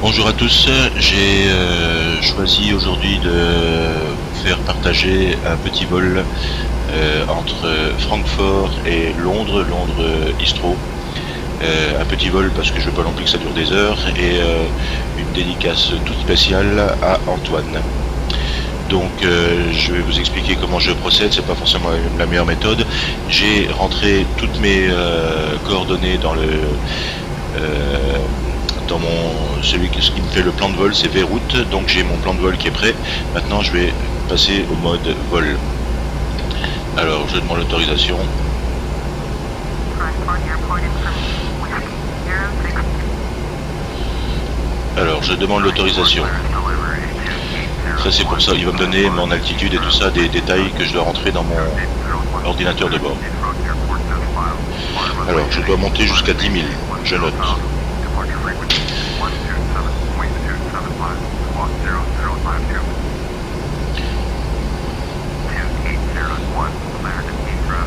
Bonjour à tous, j'ai choisi aujourd'hui de vous faire partager un petit vol entre Francfort et Londres, Londres-Heathrow. Un petit vol parce que je veux pas non plus que ça dure des heures et une dédicace toute spéciale à Antoine. Donc je vais vous expliquer comment je procède, c'est pas forcément la meilleure méthode. J'ai rentré toutes mes coordonnées dans le dans ce qui me fait le plan de vol, c'est Vroute, donc j'ai mon plan de vol qui est prêt. Maintenant je vais passer au mode vol. Alors je demande l'autorisation. Alors je demande l'autorisation. Ça c'est pour ça, il va me donner mon altitude et tout ça, des détails que je dois rentrer dans mon ordinateur de bord. Alors je dois monter jusqu'à 10 000, je note.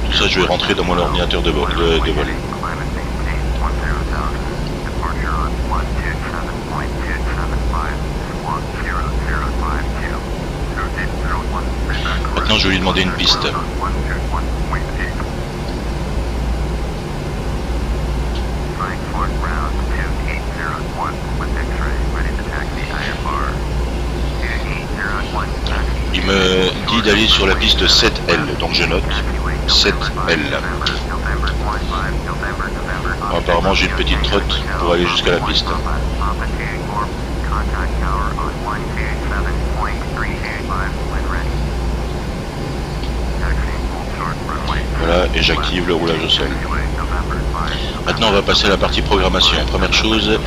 Tout ça je vais rentrer dans mon ordinateur de vol. Maintenant je vais lui demander une piste. Il me dit d'aller sur la piste 7L, donc je note 7L. Bon, apparemment j'ai une petite trotte pour aller jusqu'à la piste. Voilà, et j'active le roulage au sol. Maintenant on va passer à la partie programmation. Première chose,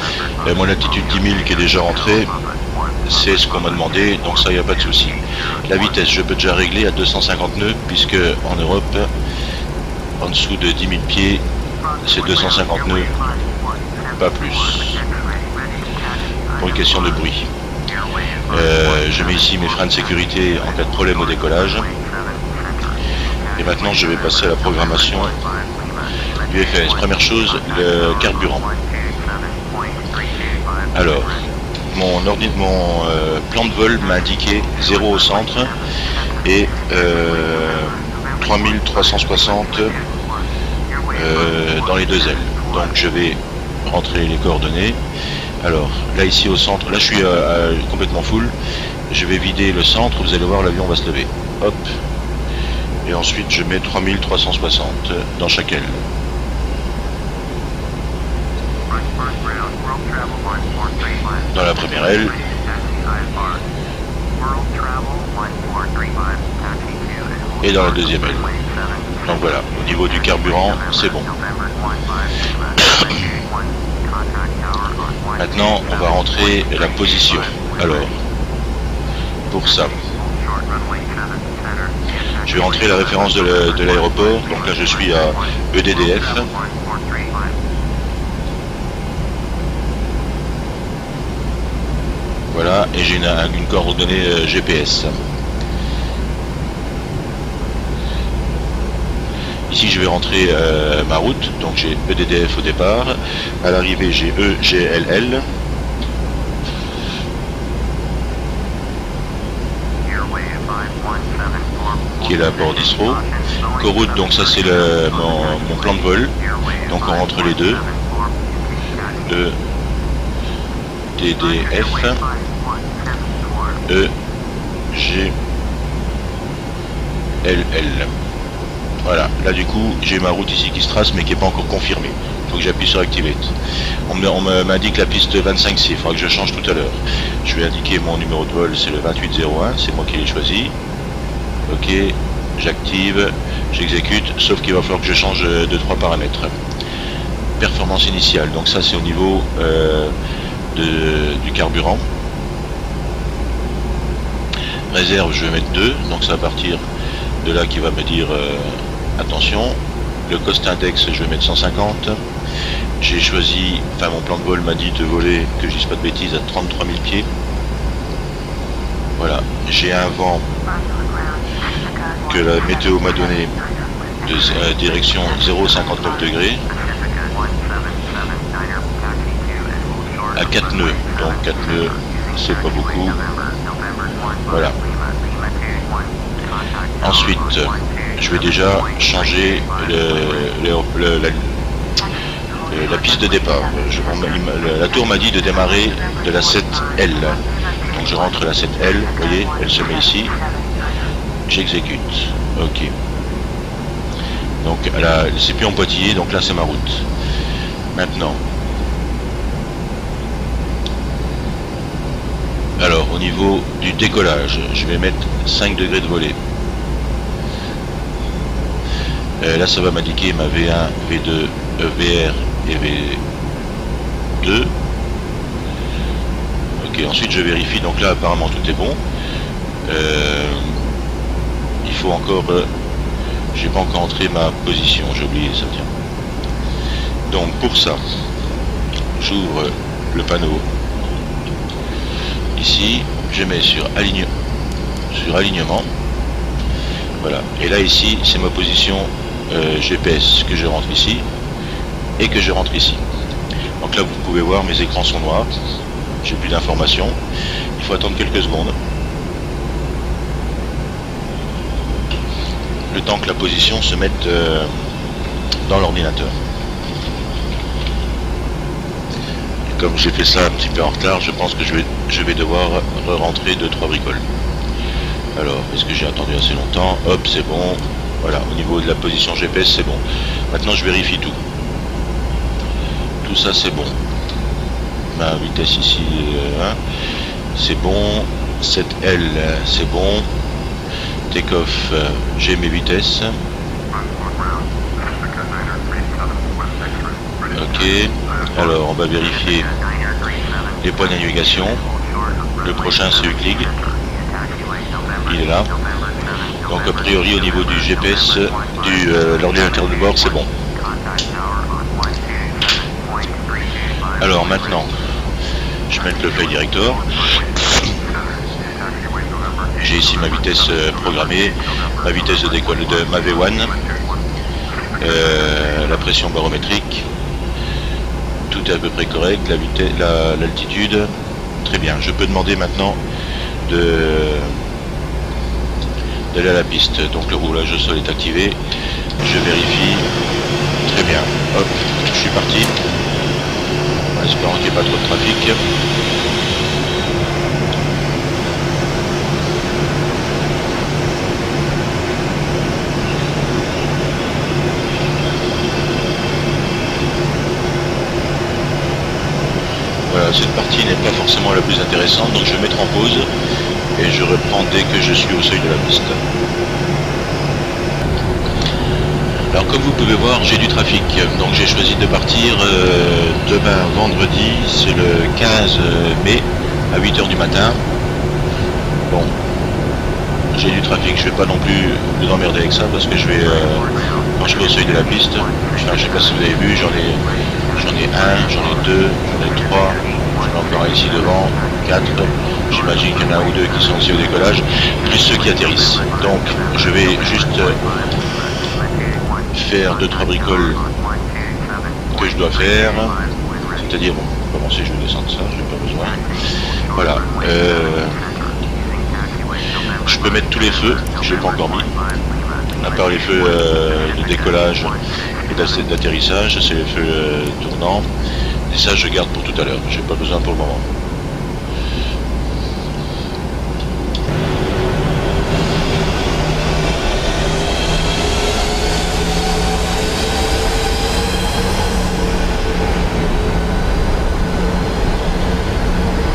mon altitude 10 000 qui est déjà rentrée, c'est ce qu'on m'a demandé, donc ça il n'y a pas de souci. La vitesse je peux déjà régler à 250 nœuds, puisque en Europe, en dessous de 10 000 pieds, c'est 250 nœuds, pas plus, pour une question de bruit. Je mets ici mes freins de sécurité en cas de problème au décollage. Et maintenant je vais passer à la programmation du FAS. Première chose, le carburant. Alors, mon plan de vol m'a indiqué 0 au centre et 3360 dans les deux ailes. Donc je vais rentrer les coordonnées. Alors là ici au centre, là je suis complètement full. Je vais vider le centre, vous allez voir l'avion va se lever. Hop. Et ensuite je mets 3360 dans chaque aile. Dans la première aile. Et dans la deuxième aile. Donc voilà, au niveau du carburant, c'est bon. Maintenant, on va rentrer la position. Alors, pour ça, je vais rentrer la référence de l'aéroport. Donc là, je suis à EDDF. Voilà, et j'ai une coordonnée GPS. Ici, je vais rentrer ma route, donc j'ai EDDF au départ. À l'arrivée, j'ai EGLL. Qui est là pour Heathrow. Coroute, donc ça c'est mon plan de vol. Donc on rentre les deux. EDDF. EGLL. Voilà, là du coup j'ai ma route ici qui se trace mais qui n'est pas encore confirmée. Il faut que j'appuie sur Activate. On m'indique la piste 25C, il faudra que je change tout à l'heure. Je vais indiquer mon numéro de vol, c'est le 2801, c'est moi qui l'ai choisi. Ok, j'active, j'exécute, sauf qu'il va falloir que je change 2-3 paramètres. Performance initiale, donc ça c'est au niveau du carburant. Réserve, je vais mettre 2, donc ça va partir de là qui va me dire attention. Le cost index, je vais mettre 150. J'ai choisi, enfin mon plan de vol m'a dit de voler, que je dise pas de bêtises, à 33 000 pieds. Voilà, j'ai un vent que la météo m'a donné de direction 0,59 degrés. à 4 nœuds. Donc 4 nœuds, c'est pas beaucoup. Voilà. Ensuite, je vais déjà changer la piste de départ. La tour m'a dit de démarrer de la 7L. Donc je rentre la 7L, vous voyez, elle se met ici. J'exécute. Ok. Donc c'est plus en Poitiers, donc là c'est ma route. Maintenant. Alors au niveau du décollage, je vais mettre 5 degrés de volée. Là ça va m'indiquer ma V1, V2, VR et V2. Ok, ensuite je vérifie, donc là apparemment tout est bon. Il faut encore... j'ai pas encore entré ma position, j'ai oublié ça, tiens. Donc pour ça, j'ouvre le panneau. Ici, je mets sur alignement. Voilà. Et là ici, c'est ma position GPS que je rentre ici et que je rentre ici. Donc là, vous pouvez voir, mes écrans sont noirs. J'ai plus d'informations. Il faut attendre quelques secondes. Le temps que la position se mette dans l'ordinateur. Comme j'ai fait ça un petit peu en retard, je pense que je vais devoir re-rentrer 2-3 bricoles. Alors, est-ce que j'ai attendu assez longtemps? Hop, c'est bon. Voilà, au niveau de la position GPS, c'est bon. Maintenant, je vérifie tout. Tout ça, c'est bon. Ma vitesse ici, c'est bon. 7L, c'est bon. Take-off, j'ai mes vitesses. Ok. Alors, on va vérifier les points de navigation. Le prochain, c'est Euclid. Il est là. Donc, a priori, au niveau du GPS, l'ordinateur de bord, c'est bon. Alors, maintenant, je mets le Flight Director. J'ai ici ma vitesse programmée, ma vitesse de décolle de ma V1, la pression barométrique. Tout est à peu près correct, l'altitude, très bien. Je peux demander maintenant d'aller à la piste. Donc le roulage au sol est activé. Je vérifie. Très bien. Hop, je suis parti. En espérant qu'il n'y ait pas trop de trafic. Voilà, cette partie n'est pas forcément la plus intéressante, donc je vais mettre en pause et je reprends dès que je suis au seuil de la piste. Alors comme vous pouvez voir, j'ai du trafic, donc j'ai choisi de partir demain vendredi, c'est le 15 mai à 8h du matin. Bon, j'ai du trafic, je vais pas non plus vous emmerder avec ça parce que je vais, quand je vais au seuil de la piste, enfin, je sais pas si vous avez vu, j'en ai un, j'en ai deux, j'en ai trois, j'en ai encore un ici devant, 4. J'imagine qu'il y en a un ou deux qui sont aussi au décollage, plus ceux qui atterrissent. Donc je vais juste faire 2-3 bricoles que je dois faire. C'est-à-dire, bon, pour commencer, je vais descendre ça, je n'ai pas besoin. Voilà. Je peux mettre tous les feux, je n'ai pas encore mis. À part les feux de décollage et d'atterrissage, c'est les feux tournants. Et ça, je garde pour tout à l'heure. J'ai pas besoin pour le moment.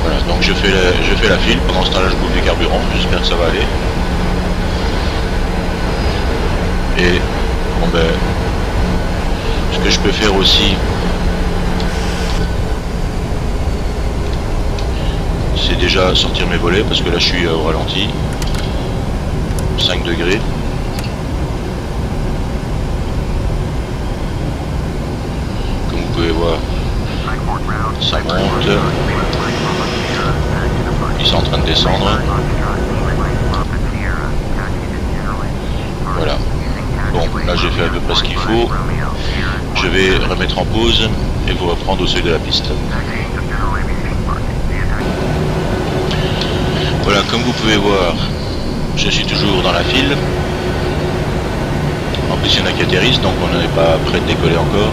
Voilà, donc je fais la file. Pendant ce temps-là, je bouffe du carburant. J'espère que ça va aller. Et bon ben, ce que je peux faire aussi, c'est déjà sortir mes volets parce que là je suis au ralenti. 5 degrés. Comme vous pouvez voir, ça monte. Ils sont en train de descendre. Voilà. Bon, là j'ai fait à peu près ce qu'il faut. Je vais remettre en pause et vous reprendre au seuil de la piste. comme vous pouvez voir, je suis toujours dans la file. En plus, il y en a qui atterrissent, donc on n'est pas prêt de décoller encore.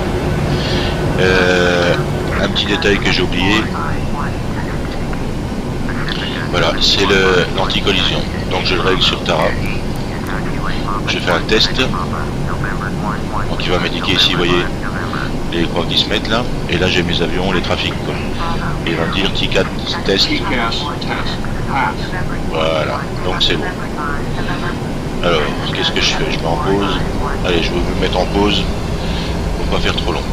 Un petit détail que j'ai oublié. Voilà, c'est l'anti-collision. Donc je le règle sur Tara. Je fais un test. Donc il va m'indiquer ici, vous voyez, les croix qui se mettent là. Et là j'ai mes avions, les trafics quoi. Et il va me dire TCAS test. Voilà, donc c'est bon. Alors, qu'est-ce que je fais? Je mets en pause. Allez, je vais me mettre en pause pour pas faire trop long.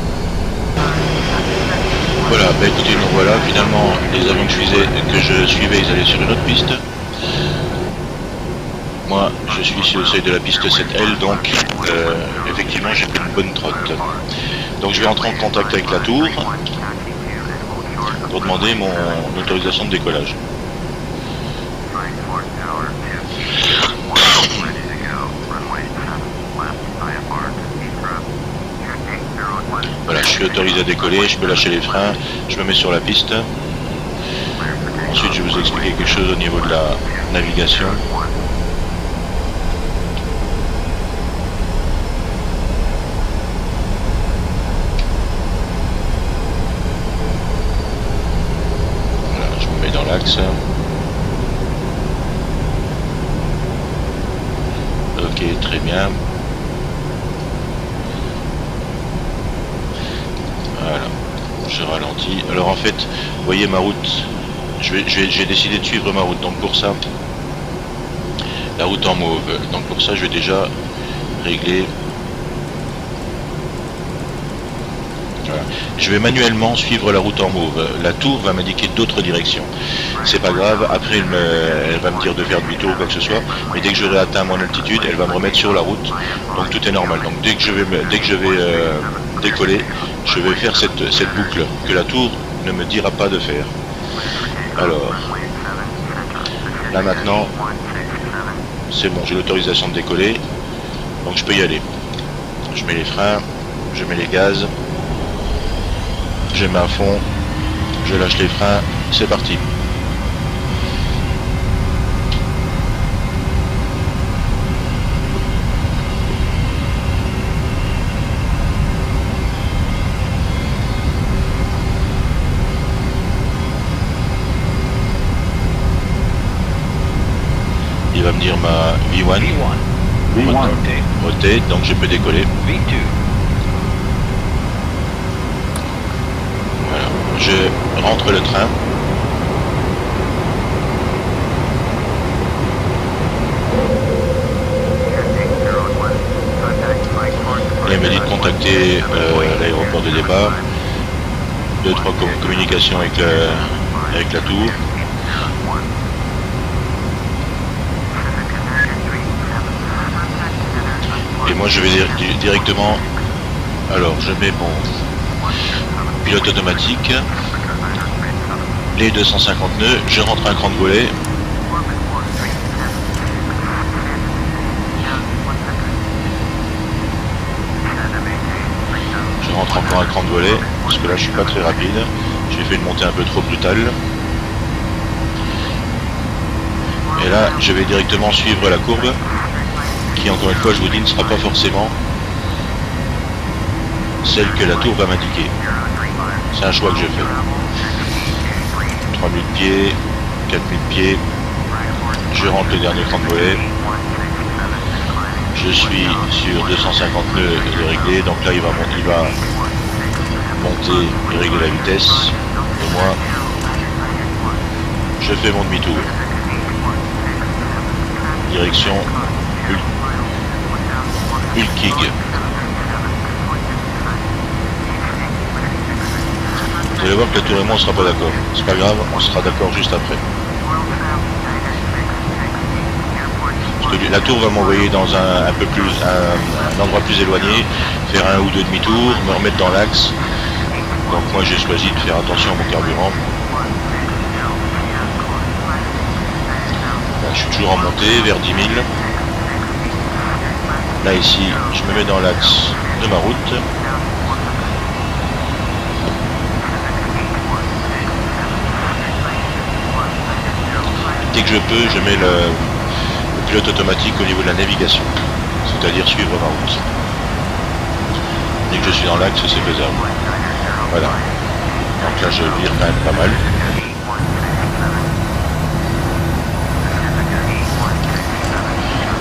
Voilà, bah écoutez, donc voilà, finalement, les avions que je suivais, ils allaient sur une autre piste. Moi, je suis sur le seuil de la piste 7L, donc effectivement, j'ai pris une bonne trotte. Donc je vais entrer en contact avec la tour pour demander mon autorisation de décollage. Voilà, je suis autorisé à décoller, je peux lâcher les freins, je me mets sur la piste. Ensuite, je vais vous expliquer quelque chose au niveau de la navigation. Voilà, je me mets dans l'axe. Ok, très bien. Voilà, je ralentis. Alors en fait, vous voyez ma route, j'ai décidé de suivre ma route, donc pour ça, la route en mauve. Donc pour ça, je vais déjà régler. Voilà. Je vais manuellement suivre la route en mauve. La tour va m'indiquer d'autres directions. C'est pas grave, après elle va me dire de faire demi-tour ou quoi que ce soit, mais dès que j'aurai atteint mon altitude, elle va me remettre sur la route. Donc tout est normal. Donc dès que je vais décoller, je vais faire cette boucle que la tour ne me dira pas de faire. Alors, là maintenant, c'est bon, j'ai l'autorisation de décoller, donc je peux y aller. Je mets les freins, je mets les gaz, je mets à fond, je lâche les freins, c'est parti. Il va me dire ma V1. Rotate, donc je peux décoller. Voilà. Je rentre le train. Et il me dit de contacter l'aéroport de départ. 2-3 communications avec la tour. Et moi je vais directement, alors je mets mon pilote automatique, les 250 nœuds, je rentre un cran de volet. Je rentre encore un cran de volet, parce que là je suis pas très rapide, j'ai fait une montée un peu trop brutale. Et là je vais directement suivre la courbe, qui encore une fois je vous dis ne sera pas forcément celle que la tour va m'indiquer. C'est un choix que je fais. 3000 pieds, 4000 pieds, je rentre le dernier cran de volet, je suis sur 250 nœuds de régler, donc là il va monter et régler la vitesse, et moi je fais mon demi-tour. Direction Ulkig. Vous allez voir que la tour et moi on sera pas d'accord. C'est pas grave, on sera d'accord juste après. Parce que la tour va m'envoyer dans un endroit plus éloigné, faire un ou deux demi-tours, me remettre dans l'axe. Donc moi j'ai choisi de faire attention à mon carburant. Là, je suis toujours en montée vers 10 000. Là ici, je me mets dans l'axe de ma route. dès que je peux, je mets le pilote automatique au niveau de la navigation, c'est-à-dire suivre ma route. Dès que je suis dans l'axe, c'est faisable. Voilà. Donc là, je vire quand même pas mal.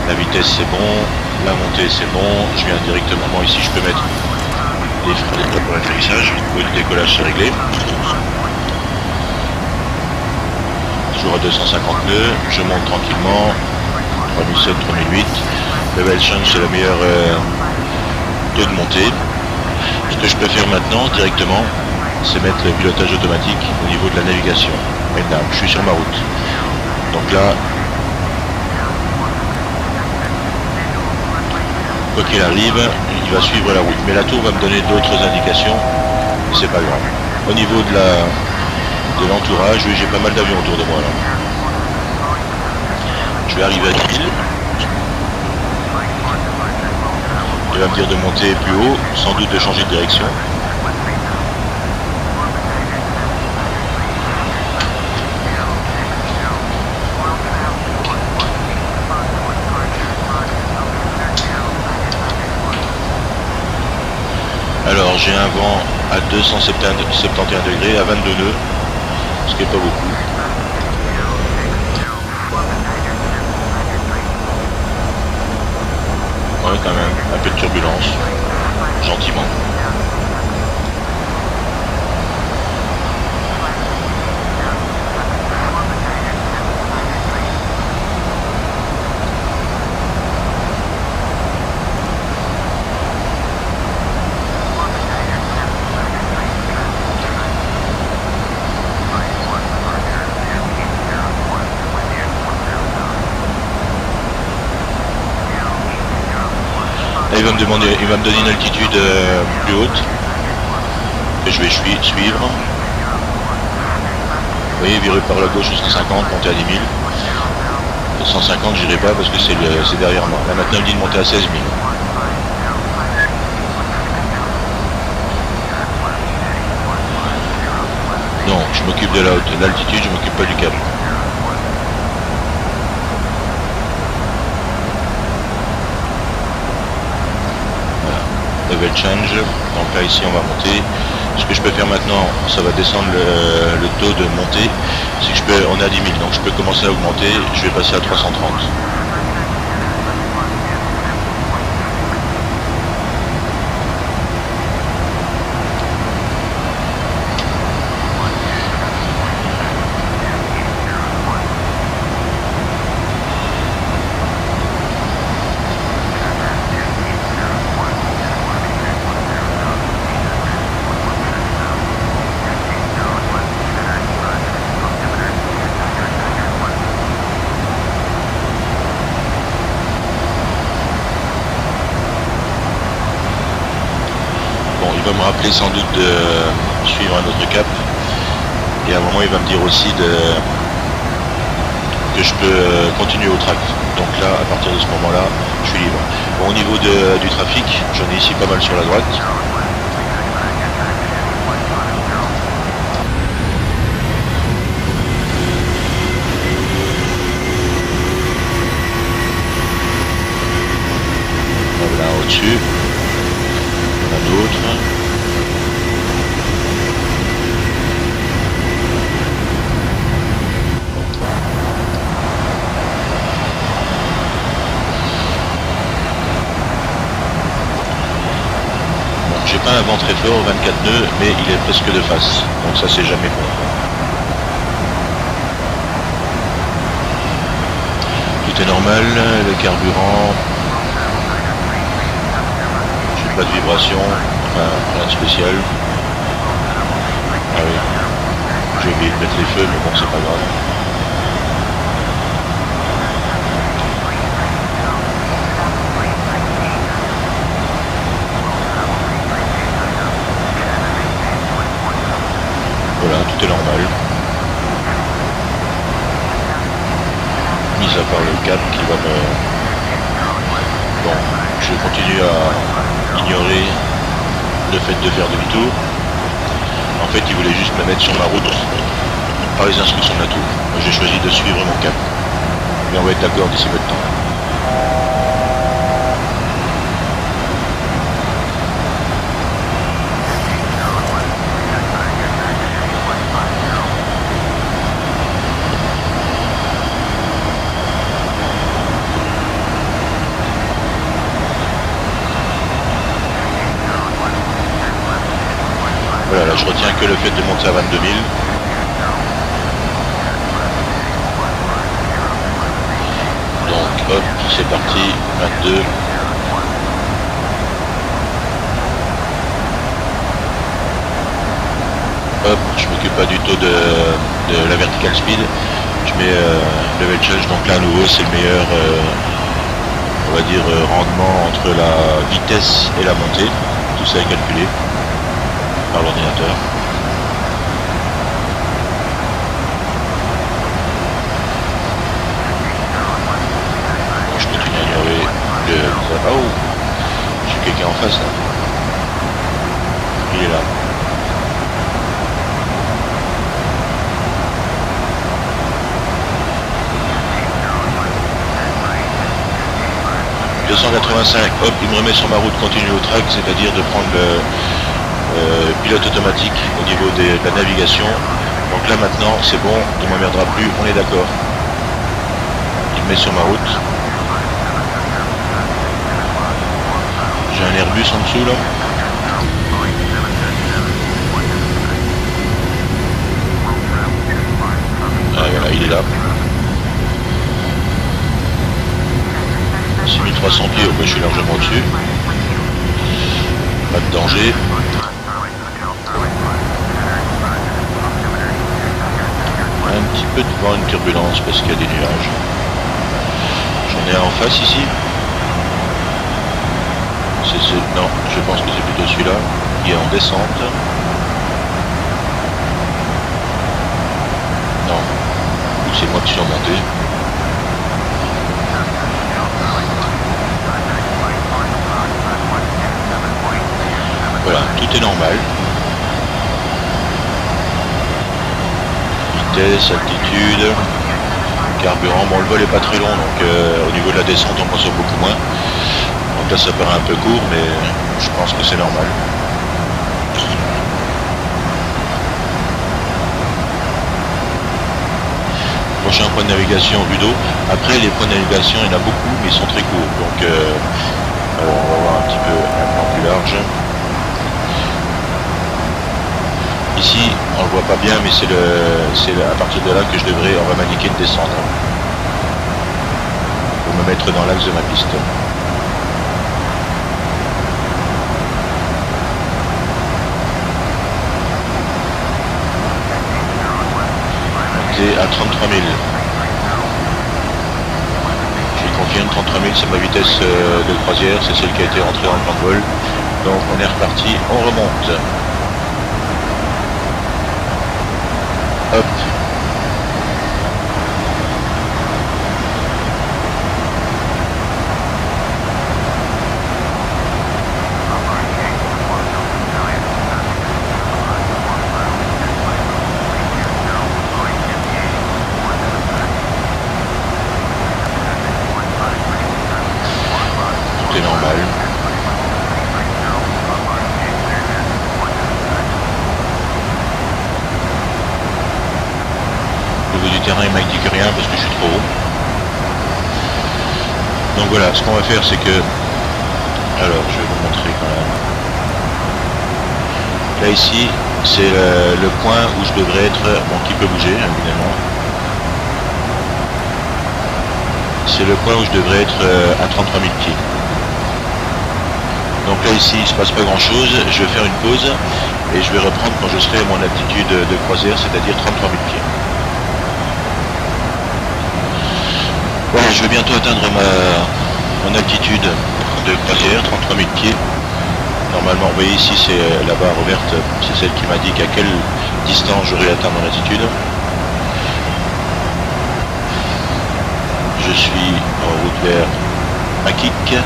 La vitesse, c'est bon. La montée, c'est bon. Je viens directement. Bon, ici, je peux mettre les freins pour l'atterrissage. Au niveau du décollage, c'est réglé. Toujours à 250 nœuds. Je monte tranquillement. 3007, 3008. Level change, c'est la meilleure taux de montée. Ce que je peux faire maintenant directement, c'est mettre le pilotage automatique au niveau de la navigation. Maintenant, je suis sur ma route. Donc là, quoi qu'il arrive, il va suivre la route. Mais la tour va me donner d'autres indications, et c'est pas grave. Au niveau de l'entourage, oui, j'ai pas mal d'avions autour de moi là. Je vais arriver à 10 000. Il va me dire de monter plus haut, sans doute de changer de direction. Alors j'ai un vent à 271 degrés, à 22 nœuds, ce qui est pas beaucoup. Ouais, quand même, un peu de turbulence, gentiment. Il va me donner une altitude plus haute que je vais suivre. Vous voyez, virer par la gauche jusqu'à 150, monter à 10 000. 150, j'irai pas parce que c'est derrière moi. Là maintenant, il dit de monter à 16 000. Non, je m'occupe de l'altitude, je m'occupe pas du cap. Level change, donc là ici on va monter. Ce que je peux faire maintenant, ça va descendre le taux de montée, c'est que on est à 10 000, donc je peux commencer à augmenter, je vais passer à 330. Il va me rappeler sans doute de suivre un autre cap, et à un moment il va me dire aussi que je peux continuer au tract. Donc là, à partir de ce moment-là, je suis libre. Bon, au niveau du trafic, j'en ai ici pas mal sur la droite. Voilà, au-dessus. On a d'autres. J'ai pas un vent très fort, 24 nœuds, mais il est presque de face, donc ça c'est jamais bon. Tout est normal, le carburant, j'ai pas de vibration, enfin rien de spécial. Ah oui, j'ai oublié de mettre les feux, mais bon c'est pas grave. Voilà, tout est normal. Mis à part le cap qui va me... Bon, je continue à ignorer le fait de faire demi-tour. En fait, il voulait juste me mettre sur ma route, par les instructions de la tour. Moi j'ai choisi de suivre mon cap. Et on va être d'accord d'ici peu de temps. Voilà, là je retiens que le fait de monter à 22 000. Donc hop, c'est parti, 22. Hop, je m'occupe pas du tout de la vertical speed. Je mets level change, donc là à nouveau c'est le meilleur on va dire rendement entre la vitesse et la montée. Tout ça est calculé par l'ordinateur. Bon, je continue à ignorer le... Oh, j'ai quelqu'un en face là. Il est là. « 285, hop, il me remet sur ma route continue au track, c'est-à-dire de prendre le pilote automatique au niveau de la navigation. Donc là maintenant c'est bon, il ne m'emmerdera plus, on est d'accord. Il me met sur ma route. J'ai un Airbus en dessous là. Ah voilà, il est là. 6300 pieds, je suis largement au-dessus. Pas de danger. Un petit peu devant une turbulence parce qu'il y a des nuages. J'en ai un en face ici. Non, je pense que c'est plutôt celui-là qui est en descente. Non, c'est moi qui suis en montée. Voilà, tout est normal. Vitesse, altitude, carburant. Bon, le vol est pas très long, donc au niveau de la descente, on consomme beaucoup moins. Donc là, ça paraît un peu court, mais je pense que c'est normal. Prochain point de navigation, vue d'eau. Après, les points de navigation, il y en a beaucoup, mais ils sont très courts. Donc, on va voir un petit peu un plan plus large. Ici, on le voit pas bien, mais c'est à partir de là que je devrais, on va m'indiquer de descendre pour me mettre dans l'axe de ma piste. Montée à 33 000. Je confirme, 33 000 c'est ma vitesse de croisière, c'est celle qui a été rentrée dans le plan de vol. Donc on est reparti, on remonte. Hop. Tout est normal. Du terrain, il m'indique rien parce que je suis trop haut. Donc voilà, ce qu'on va faire, c'est que... Alors, je vais vous montrer quand même. Là, ici, c'est le point où je devrais être... Bon, qui peut bouger, évidemment. C'est le point où je devrais être à 33 000 pieds. Donc là, ici, il ne se passe pas grand-chose. Je vais faire une pause et je vais reprendre quand je serai à mon altitude de croisière, c'est-à-dire 33 000 pieds. Voilà, je vais bientôt atteindre mon altitude de croisière, 33 000 pieds. Normalement, vous voyez ici, c'est la barre verte, c'est celle qui m'indique à quelle distance j'aurai atteint mon altitude. Je suis en route vers Makik.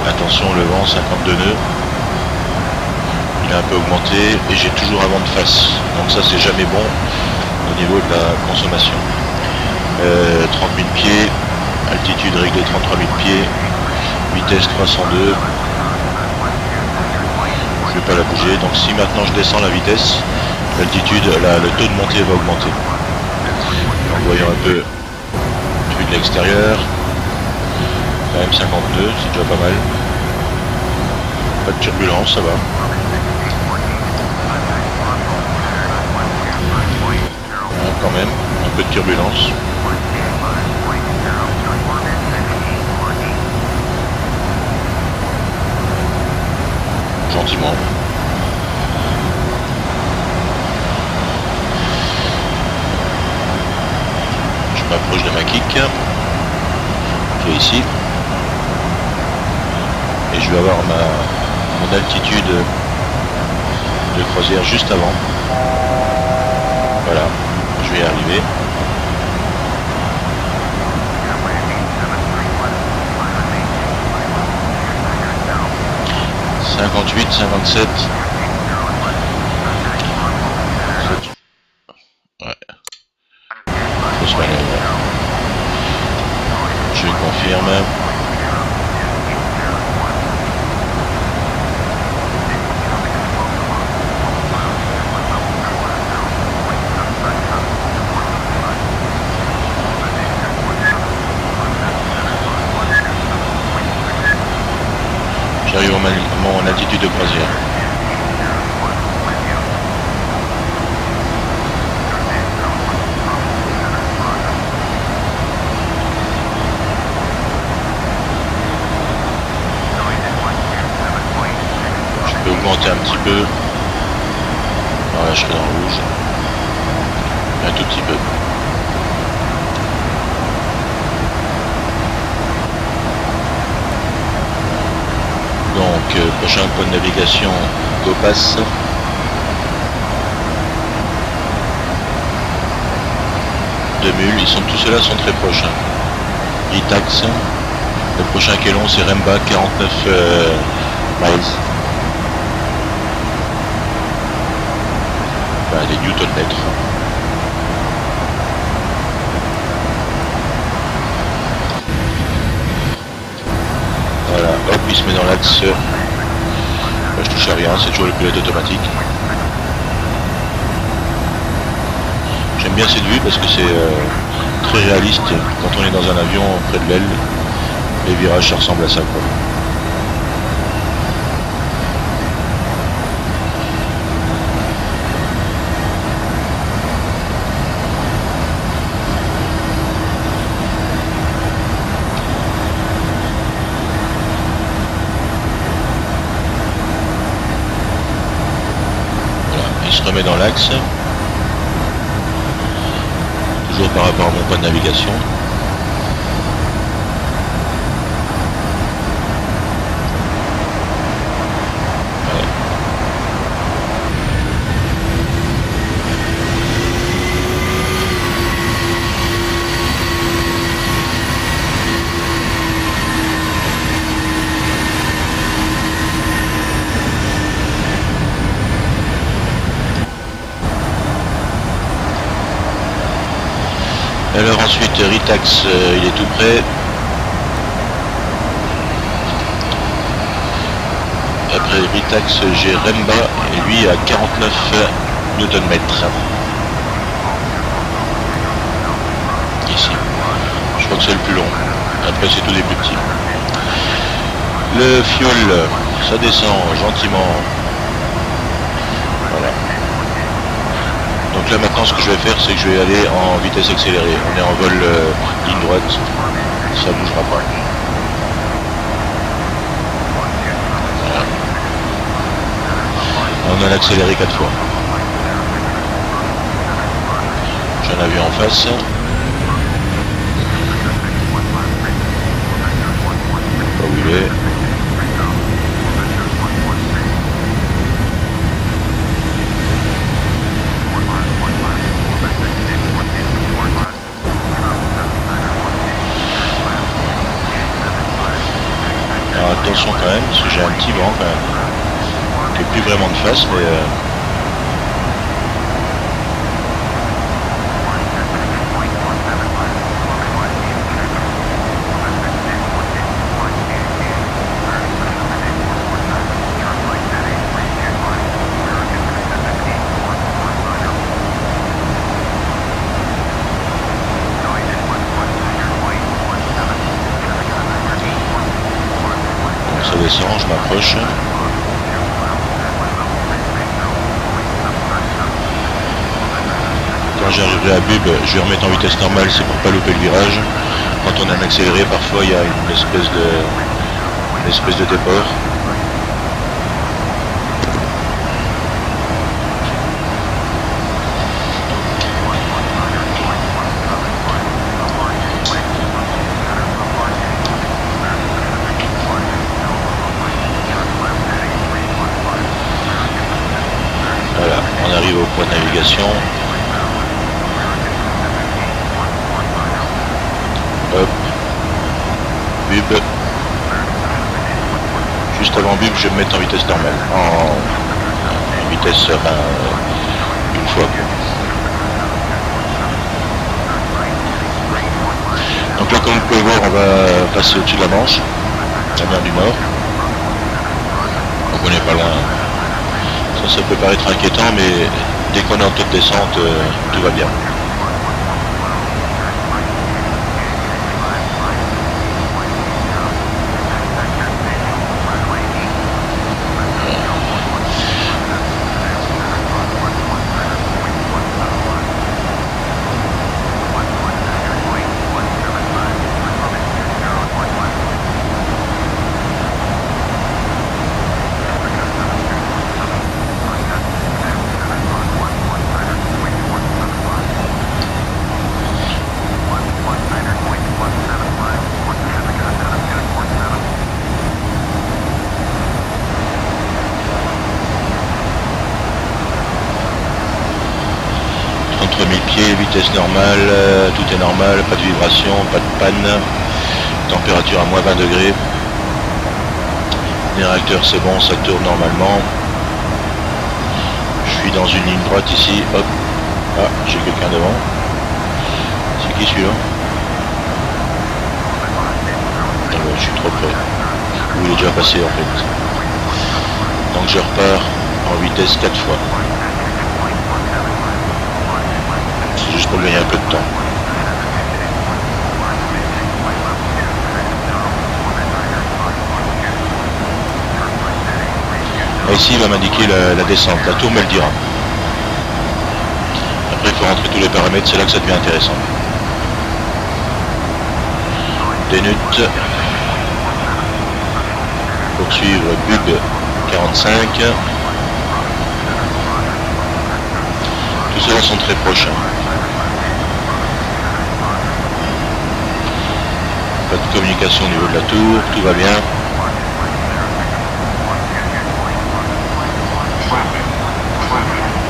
Attention, le vent, 52 nœuds. Il a un peu augmenté et j'ai toujours un vent de face. Donc ça, c'est jamais bon. au niveau de la consommation. 30 000 pieds, altitude réglée 33 000 pieds, vitesse 302. Je vais pas la bouger, donc si maintenant je descends la vitesse, l'altitude, le taux de montée va augmenter. Donc voyons un peu vue de l'extérieur, quand même 52, c'est déjà pas mal. Pas de turbulence, ça va. Quand même, un peu de turbulence. Gentiment. Je m'approche de ma kick, qui est ici. Et je vais avoir mon altitude de croisière juste avant. Voilà, je vais y arriver. « 58, 57. » Ouais. Fausse manœuvre. Je confirme. J'arrive à mon altitude de croisière. Je peux augmenter un petit peu. Voilà, je serai dans le rouge. Un tout petit peu. Donc, prochain point de navigation, GoPass. De Mule, tous ceux-là sont très proches. Ritax. Le prochain qui est long, c'est Remba, 49 miles. Enfin, des newton-mètres. Voilà, hop, il se met dans l'axe. Je touche à rien, c'est toujours le pilote automatique. J'aime bien cette vue parce que c'est très réaliste. Quand on est dans un avion près de l'aile, les virages ça ressemble à ça, quoi. Il se remet dans l'axe, toujours par rapport à mon point de navigation. Ouais. Alors ensuite, Ritax, il est tout prêt. Après Ritax, j'ai Remba, et lui à 49 Nm. Ici. Je crois que c'est le plus long. Après, c'est tous des plus petits. Le fuel, ça descend gentiment. Voilà. Donc là maintenant ce que je vais faire c'est que je vais aller en vitesse accélérée. On est en vol ligne droite, ça bougera pas. Voilà. On a accéléré 4 fois. J'ai un avion en face. Pas où il est. Alors attention quand même, parce que j'ai un petit vent quand même, qui est plus vraiment de face, mais descend, je m'approche. Quand j'arriverai à Bub, je vais remettre en vitesse normale, c'est pour pas louper le virage. Quand on a un accéléré, parfois il y a une espèce de déport. Voilà, on arrive au point de navigation. Hop. Bub. Juste avant Bub, je vais me mettre en vitesse normale. En vitesse une fois. Donc là, comme vous pouvez voir, on va passer au-dessus de la Manche, la mer du Nord. Donc on n'est pas loin. Ça peut paraître inquiétant, mais dès qu'on est en taux de descente, tout va bien. Entre 1000 pieds, vitesse normale, tout est normal, pas de vibration, pas de panne, température à moins 20 degrés. Les réacteurs c'est bon, ça tourne normalement. Je suis dans une ligne droite ici, hop. Ah, j'ai quelqu'un devant. C'est qui celui-là? Je suis trop près. Il est déjà passé en fait. Donc je repars en vitesse 4 fois. C'est juste pour gagner un peu de temps. Ici il va m'indiquer la descente, la tour me le dira. Après il faut rentrer tous les paramètres, c'est là que ça devient intéressant. Denut. Poursuivre Bub 45. Tous ceux-là sont très proches. Pas de communication au niveau de la tour, tout va bien.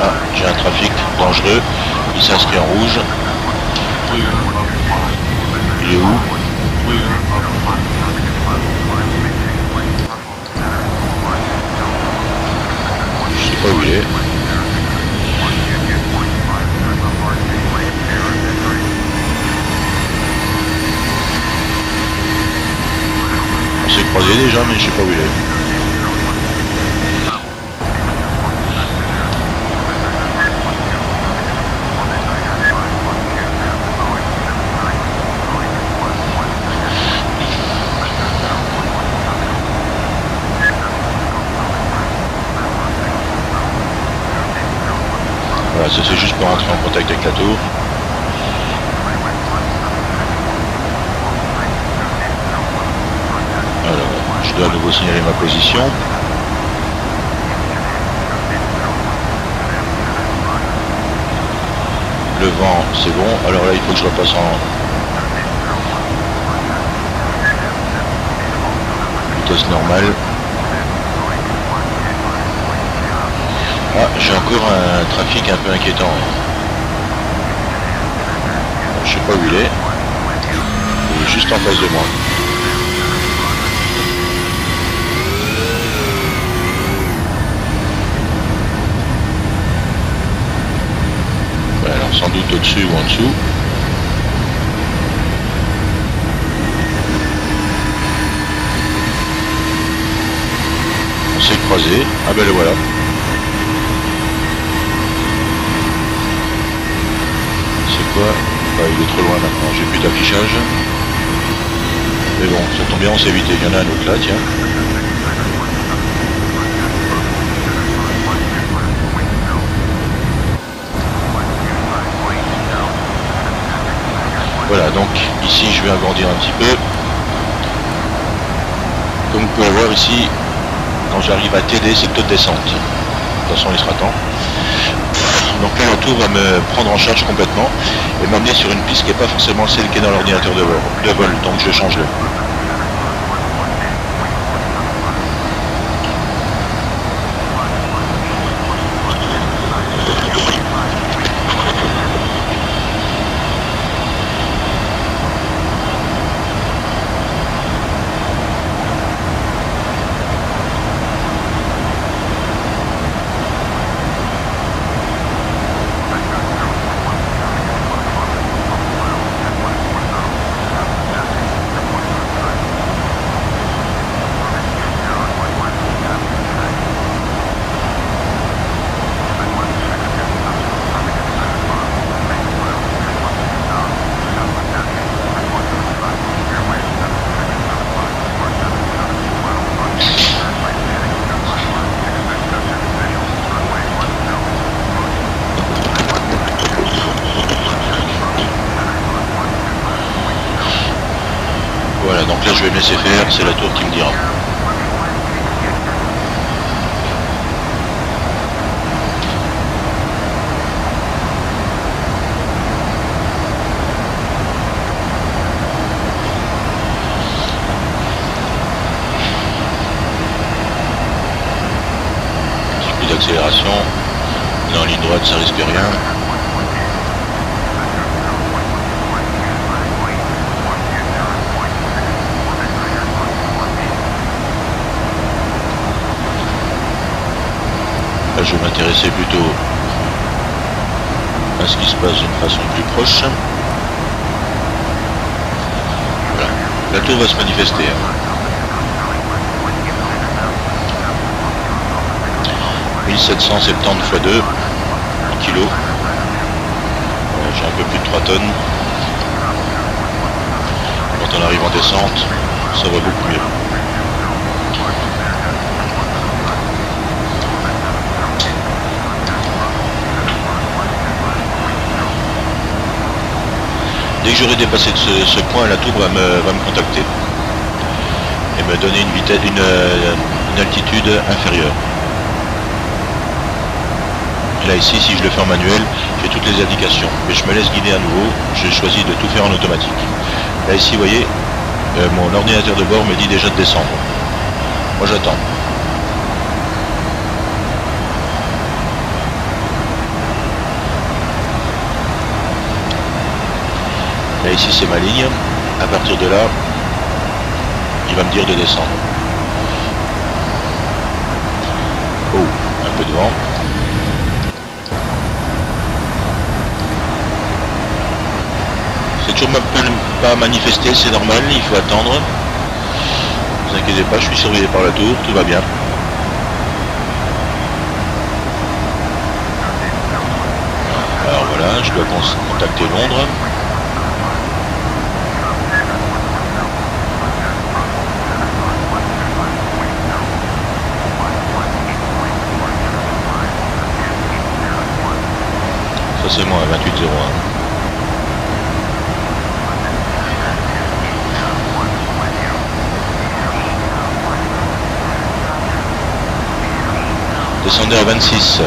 Ah, j'ai un trafic dangereux, il s'inscrit en rouge. Il est où? Je sais pas où il est. On s'est croisé déjà, mais je sais pas où il est. Voilà, ça c'est juste pour entrer en contact avec la tour. Alors, je dois à nouveau signaler ma position. Le vent, c'est bon. Alors là, il faut que je repasse en vitesse normale. Ah, j'ai encore un trafic un peu inquiétant. Je sais pas où il est. Il est juste en face de moi. Ouais, alors sans doute au-dessus ou en dessous. On s'est croisé. Ah ben le voilà. C'est quoi? Bah, il est trop loin maintenant, j'ai plus d'affichage. Mais bon, ça tombe bien, on s'est évité. Il y en a un autre là, tiens. donc ici je vais agrandir un petit peu. Comme vous pouvez voir ici, quand j'arrive à TD, c'est le taux de descente. De toute façon il sera temps. Donc là la tour va me prendre en charge complètement et m'amener sur une piste qui n'est pas forcément celle qui est dans l'ordinateur de vol. Donc je change le. Voilà, donc là je vais me laisser faire, c'est la tour qui me dira. Petit coup d'accélération, là en ligne droite ça risque rien. Là, je vais m'intéresser plutôt à ce qui se passe d'une façon plus proche. Voilà. La tour va se manifester. 1770 x 2 en kilos. J'ai un peu plus de 3 tonnes. Quand on arrive en descente, ça va beaucoup mieux. Dès que j'aurai dépassé ce point, la tour va me contacter et me donner une vitesse, une altitude inférieure. Et là ici, si je le fais en manuel, j'ai toutes les indications, mais je me laisse guider à nouveau. J'ai choisi de tout faire en automatique. Là ici, vous voyez, mon ordinateur de bord me dit déjà de descendre. Moi j'attends. Là ici c'est ma ligne, à partir de là, il va me dire de descendre. Oh, un peu de vent. C'est toujours pas manifesté, c'est normal, il faut attendre. Ne vous inquiétez pas, je suis surveillé par la tour, tout va bien. Alors voilà, je dois contacter Londres. Ça c'est moi, 2801. Descendez à 26.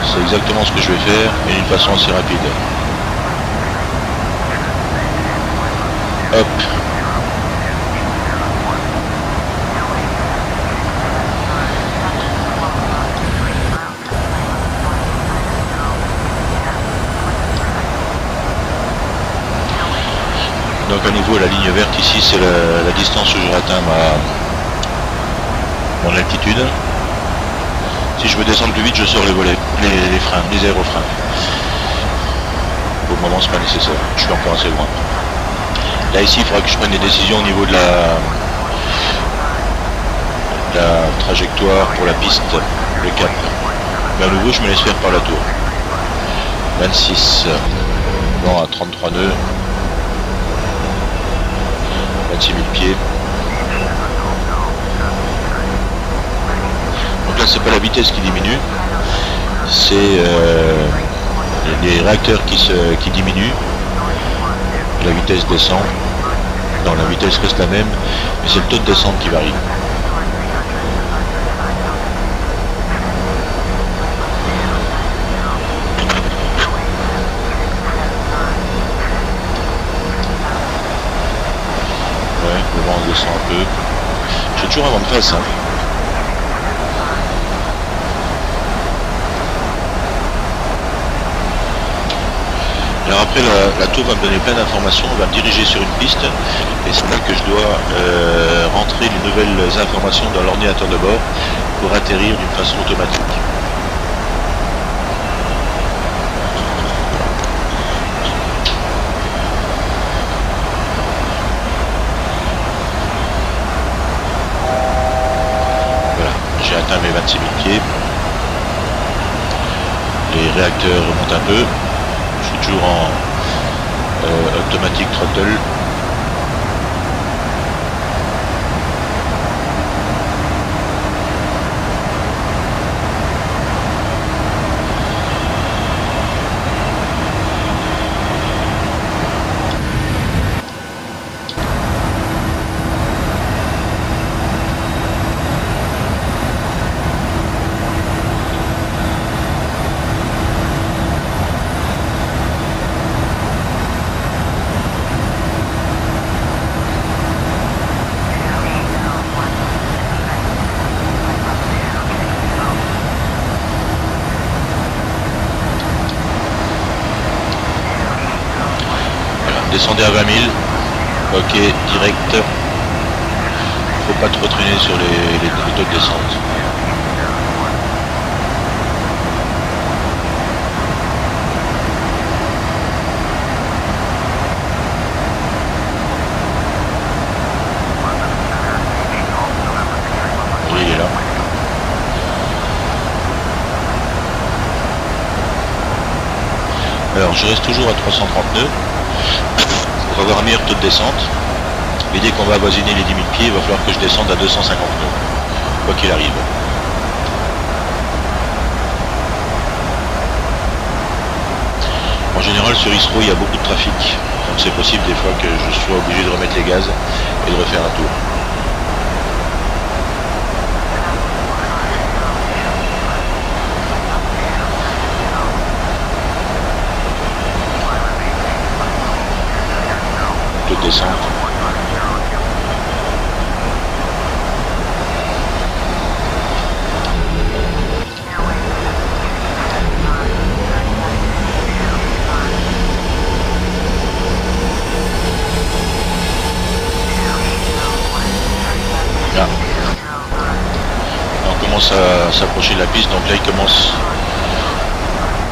C'est exactement ce que je vais faire, et d'une façon assez rapide. Hop. Donc à nouveau la ligne verte ici c'est la distance où je atteins mon altitude. Si je veux descendre plus vite je sors les volets, les freins, les aérofreins. Pour le moment c'est pas nécessaire, je suis encore assez loin. Là ici il faudra que je prenne des décisions au niveau de la trajectoire pour la piste, le cap. Mais à nouveau je me laisse faire par la tour. 26, bon à 33 nœuds. 26 000 pieds. Donc là c'est pas la vitesse qui diminue, c'est les réacteurs qui diminuent, la vitesse descend, non la vitesse reste la même, mais c'est le taux de descente qui varie. Ouais, le vent descend un peu. J'ai toujours un vent de face, hein. Alors après la tour va me donner plein d'informations, on va me diriger sur une piste et c'est là que je dois rentrer les nouvelles informations dans l'ordinateur de bord pour atterrir d'une façon automatique. Voilà, j'ai atteint mes 26 000 pieds. Les réacteurs remontent un peu. Je suis toujours en automatique throttle. Descendez à 20 000, ok, direct, faut pas trop traîner sur les taux de descente. Oui, il est là. Alors je reste toujours à 330 nœuds. Pour avoir un meilleur taux de descente, et dès qu'on va avoisiner les 10 000 pieds, il va falloir que je descende à 250 nœuds, quoi qu'il arrive. En général, sur Isro, il y a beaucoup de trafic, donc c'est possible des fois que je sois obligé de remettre les gaz et de refaire un tour. Taux de descente. Là. On commence à s'approcher de la piste, donc là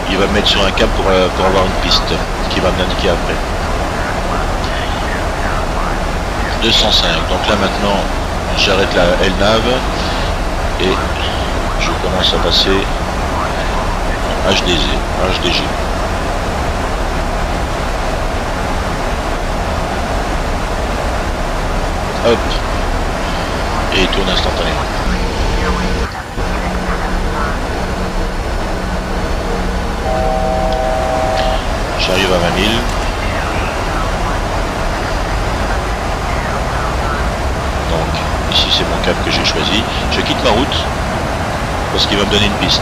il va me mettre sur un câble pour avoir une piste qui va m'indiquer après. 205, donc là maintenant j'arrête la LNAV et je commence à passer en HDG. Hop, et il tourne instantanément. J'arrive à 20 000. Donc ici c'est mon cap que j'ai choisi. Je quitte ma route parce qu'il va me donner une piste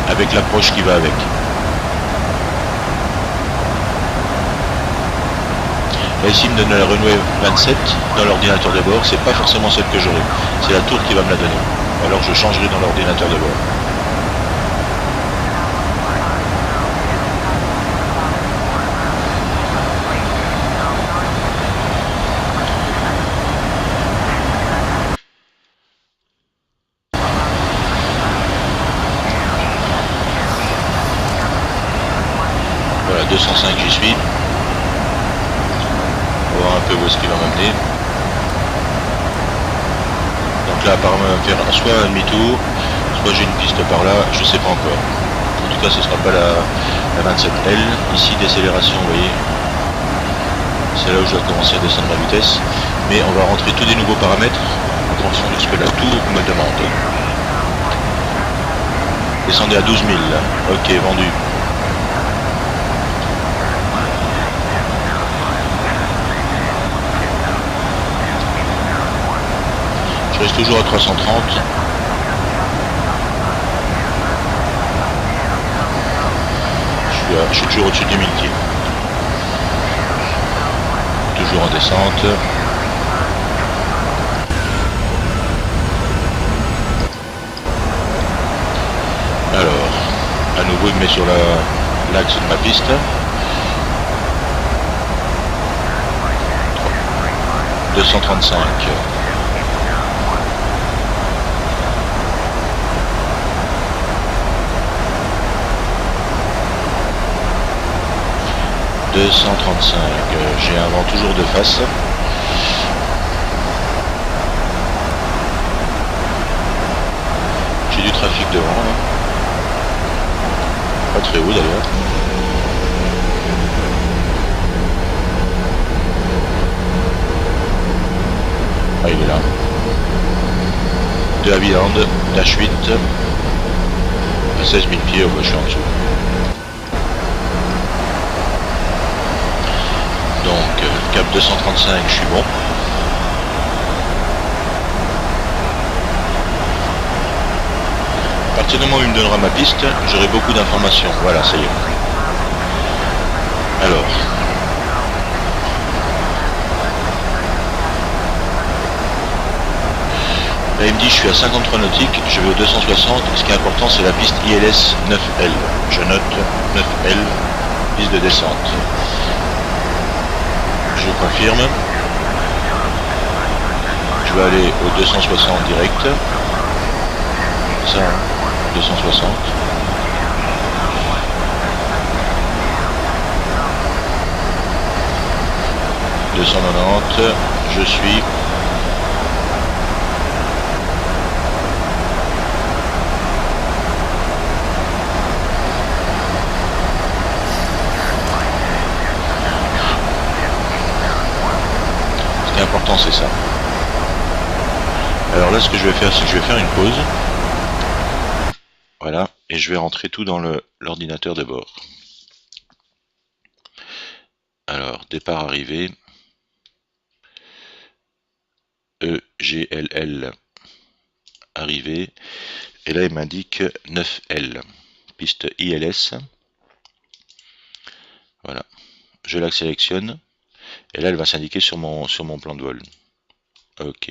avec l'approche qui va avec. Là ici il me donne la Runway 27 dans l'ordinateur de bord, c'est pas forcément celle que j'aurai, c'est la tour qui va me la donner. Alors je changerai dans l'ordinateur de bord. Voilà, 205 j'y suis. On va voir un peu où est-ce qu'il va m'amener. Donc là apparemment il va me faire soit un demi-tour, soit j'ai une piste par là, je sais pas encore. En tout cas ce sera pas la 27L. Ici décélération, vous voyez. C'est là où je dois commencer à descendre ma vitesse. Mais on va rentrer tous des nouveaux paramètres. Donc attention de ce que la tour me demande. Descendez à 12 000. Ok, vendu. Je reste toujours à 330. Je suis toujours au-dessus du 1000 pieds. Toujours en descente. Alors, à nouveau il me met sur l'axe de ma piste. 235. J'ai un vent toujours de face. J'ai du trafic devant là. Pas très haut d'ailleurs. Ah, il est là. De Havilland, Dash 8 à 16 000 pieds, je suis en dessous. Donc cap 235, je suis bon. À partir du moment où il me donnera ma piste, j'aurai beaucoup d'informations. Voilà, ça y est. Alors. Là il me dit je suis à 53 nautiques, je vais au 260. Ce qui est important c'est la piste ILS 9L. Je note 9L, piste de descente. Je confirme. Je vais aller au 260 direct. Ça, 260. « 290, je suis. Ce qui est important, c'est ça. Alors là, ce que je vais faire, c'est que je vais faire une pause. Voilà, et je vais rentrer tout dans l'ordinateur de bord. Alors, départ arrivé. EGLL arrivé. Et là, il m'indique 9L. Piste ILS. Voilà. Je la sélectionne. Et là, elle va s'indiquer sur mon plan de vol. Ok.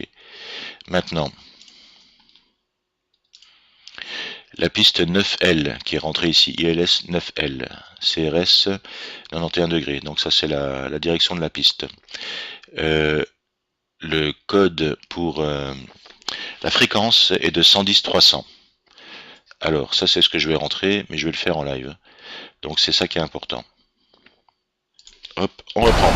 Maintenant, la piste 9L qui est rentrée ici, ILS 9L, CRS 91 degrés. Donc ça, c'est la direction de la piste. Le code pour la fréquence est de 110-300. Alors, ça, c'est ce que je vais rentrer, mais je vais le faire en live. Donc, c'est ça qui est important. Hop, on reprend.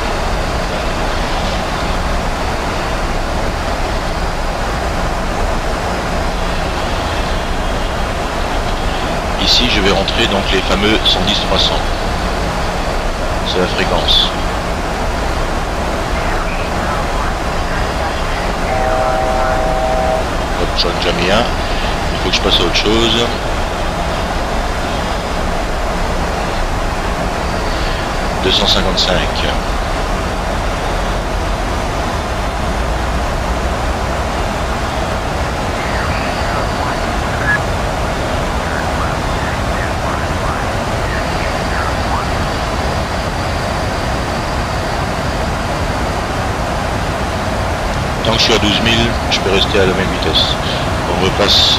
Ici, je vais rentrer donc les fameux 110-300. C'est la fréquence. Hop, j'en ai déjà mis un. Il faut que je passe à autre chose. « 255. Tant que je suis à 12 000, je peux rester à la même vitesse. On repasse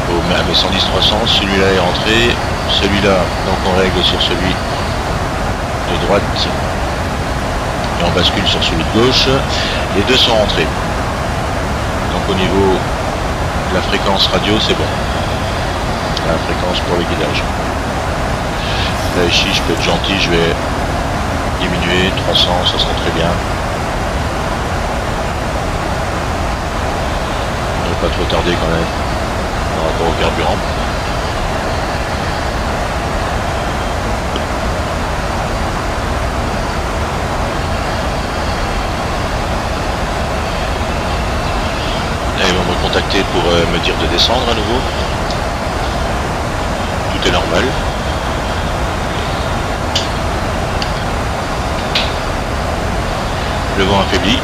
à mes 110-300, celui-là est rentré, celui-là, donc on règle sur celui de droite et on bascule sur celui de gauche. Les deux sont rentrés. Donc au niveau de la fréquence radio, c'est bon. La fréquence pour le guidage. Là ici, je peux être gentil, je vais diminuer 300, ça sera très bien. Pas trop tarder quand même par rapport au carburant. contacté pour me dire de descendre à nouveau. Tout est normal. Le vent affaibli.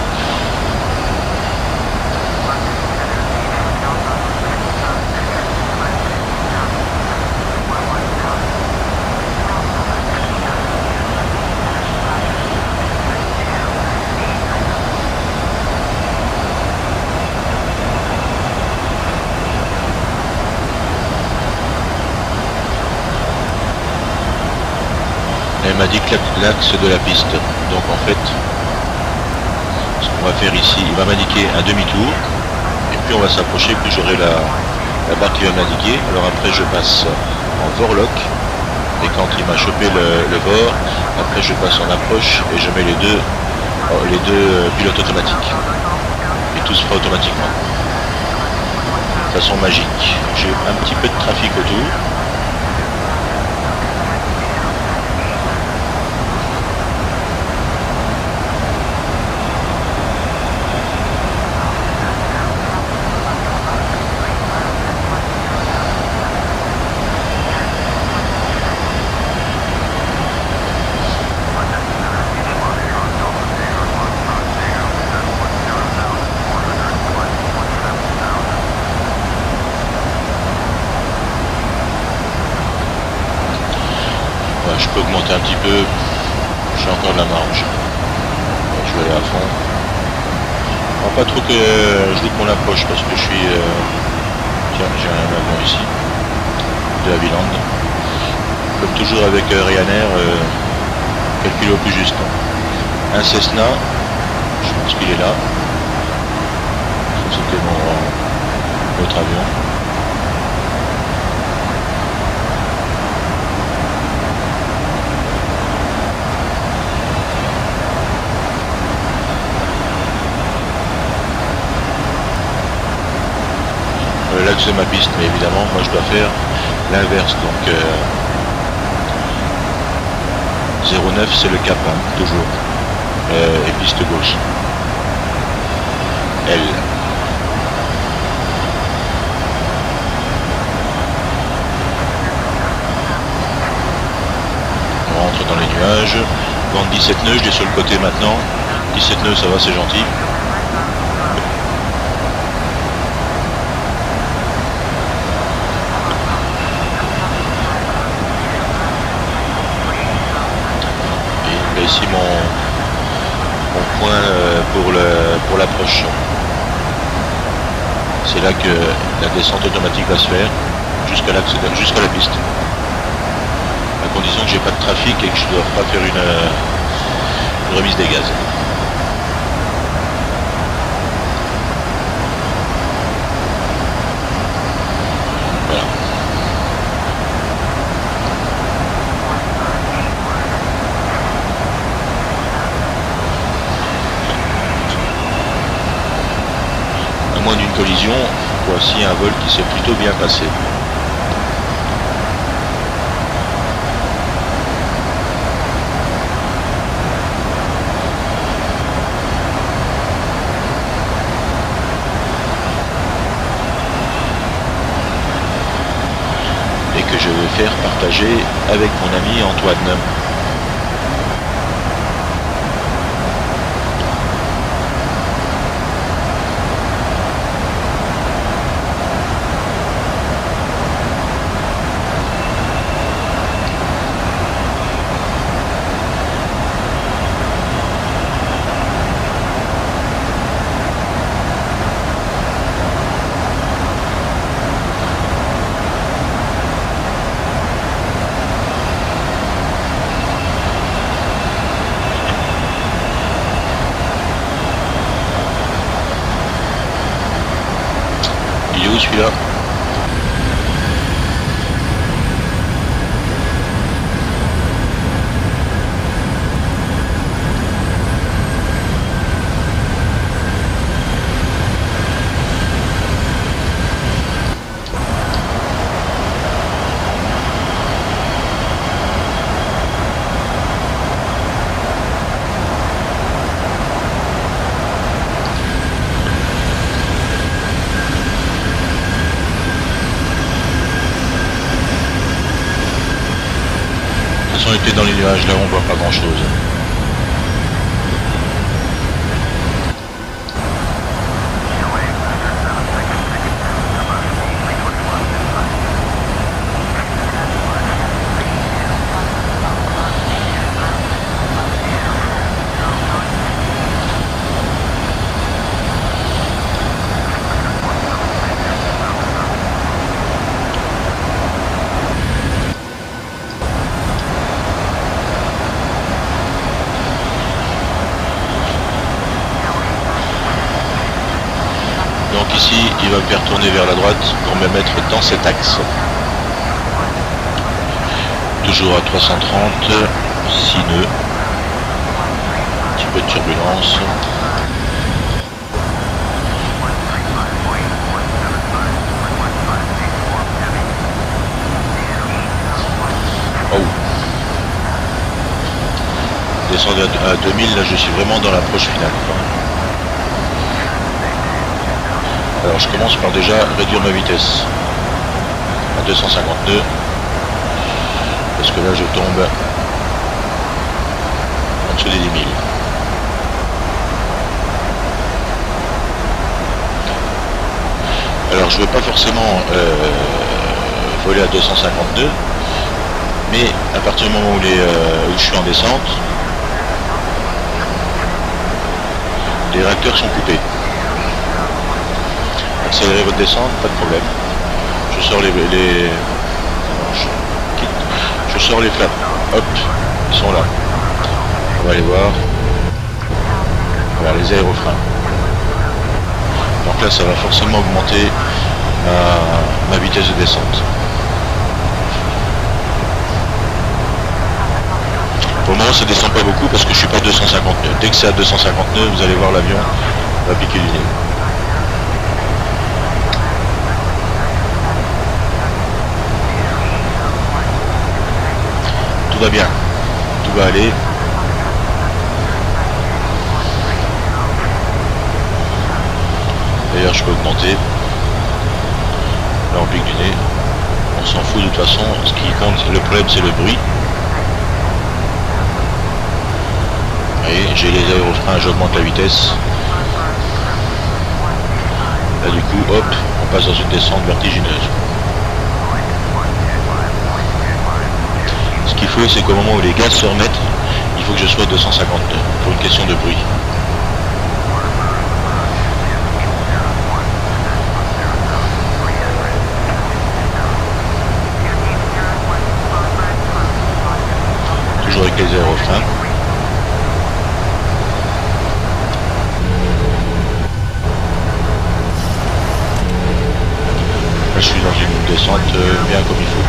Elle m'a dit que l'axe de la piste. Donc en fait, ce qu'on va faire ici, il va m'indiquer un demi-tour. Et plus on va s'approcher, plus j'aurai la barre qui va m'indiquer. Alors après je passe en Vorlock. Et quand il m'a chopé le Vor, après je passe en approche et je mets les deux pilotes automatiques. Et tout se fera automatiquement. De façon magique. J'ai un petit peu de trafic autour. Je peux augmenter un petit peu, j'ai encore de la marge. Je vais aller à fond. Alors, pas trop que je loupe mon approche parce que je suis... Tiens, j'ai un avion ici, de Havilland. Comme toujours avec Ryanair, calculer au plus juste. Un Cessna, je pense qu'il est là. Ça c'était notre avion. L'axe de ma piste, mais évidemment moi je dois faire l'inverse, donc 0,9 c'est le cap, hein, toujours, et piste gauche, L. On rentre dans les nuages, vent de 17 nœuds, je l'ai sur le côté maintenant, 17 nœuds ça va, c'est gentil. Ici mon point pour l'approche. C'est là que la descente automatique va se faire jusqu'à la piste. À condition que j'ai pas de trafic et que je ne dois pas faire une remise des gaz. Voilà. D'une collision, voici un vol qui s'est plutôt bien passé. Et que je vais faire partager avec mon ami Antoine. Celui-là. on était dans les nuages, là on voit pas grand chose. Donc ici, il va me faire tourner vers la droite pour me mettre dans cet axe. Toujours à 330, 6 nœuds. Un petit peu de turbulence. Oh. Descendre à 2000, là je suis vraiment dans l'approche finale. Alors je commence par déjà réduire ma vitesse à 250 nœuds parce que là je tombe en dessous des 10 000. Alors je ne veux pas forcément voler à 250 nœuds, mais à partir du moment où je suis en descente, les réacteurs sont coupés. Accélérez votre descente, pas de problème. Je sors je sors les flaps. Hop, ils sont là. On va aller voir. Voilà les aérofreins. Donc là ça va forcément augmenter ma vitesse de descente. Pour le moment ça descend pas beaucoup parce que je suis pas à 250 nœuds. Dès que c'est à 250 nœuds, vous allez voir l'avion va piquer du nez. Tout va bien, tout va aller. D'ailleurs je peux augmenter. Là on pique du nez. On s'en fout de toute façon. Ce qui compte, le problème c'est le bruit. Vous voyez, j'ai les aérofreins, j'augmente la vitesse. Là du coup, hop, on passe dans une descente vertigineuse. Ce qu'il faut, c'est qu'au moment où les gaz se remettent, il faut que je sois à 250 nœuds pour une question de bruit. Toujours avec les aérofreins. Là, je suis dans une descente bien comme il faut.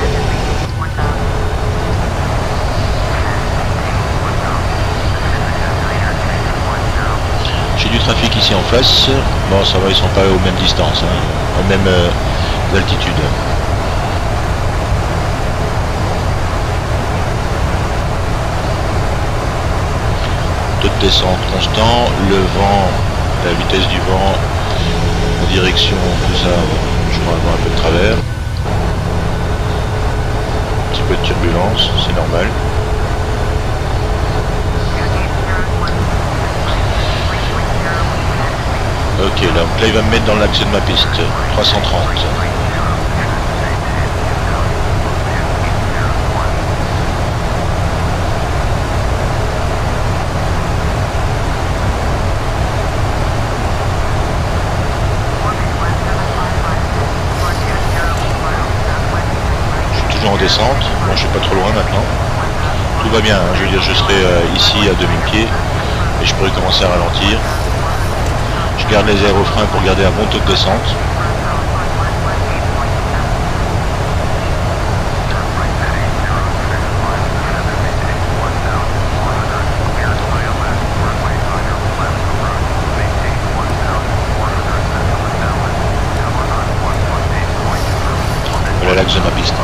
J'ai du trafic ici en face. Bon, ça va, ils sont pas aux mêmes distances, hein, aux mêmes altitudes. Taux de descente constant, le vent, la vitesse du vent, la direction, tout ça, je vais avoir un peu de travers. Un petit peu de turbulence, c'est normal. Ok, là il va me mettre dans l'axe de ma piste, 330. Je suis toujours en descente, bon je suis pas trop loin maintenant. Tout va bien, hein. Je veux dire je serai ici à 2000 pieds et je pourrais commencer à ralentir. Je garde les aérofreins pour garder un bon taux de descente. Voilà l'axe de ma piste.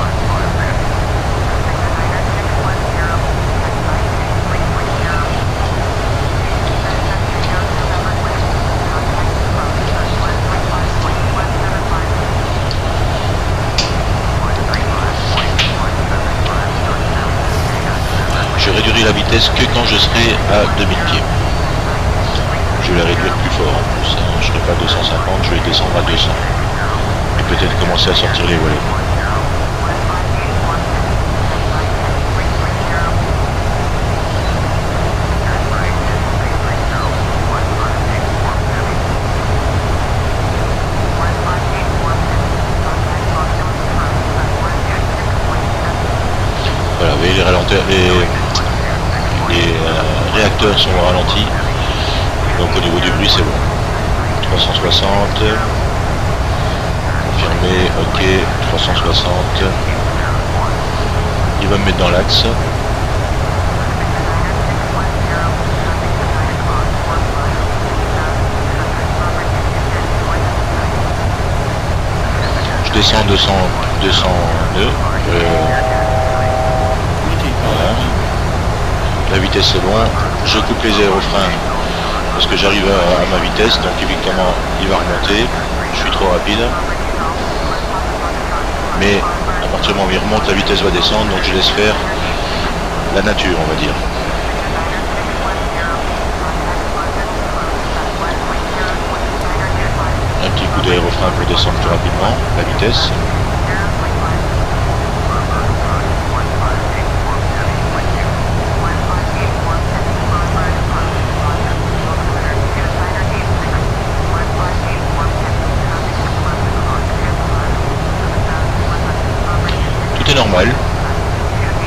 vitesse que quand je serai à 2000 pieds. Je vais la réduire plus fort en plus, hein. Je ne serai pas à 250, je vais descendre à 200. Et peut-être commencer à sortir les volets. Voilà, vous voyez, les réacteurs sont ralentis. Donc au niveau du bruit c'est bon. 360. Confirmé, ok, 360. Il va me mettre dans l'axe. Je descends 200 nœuds. Voilà. La vitesse c'est bon. Je coupe les aérofreins parce que j'arrive à ma vitesse, donc évidemment il va remonter. Je suis trop rapide. Mais à partir du moment où il remonte, la vitesse va descendre, donc je laisse faire la nature, on va dire. Un petit coup d'aérofrein pour descendre plus rapidement la vitesse. Tout est normal,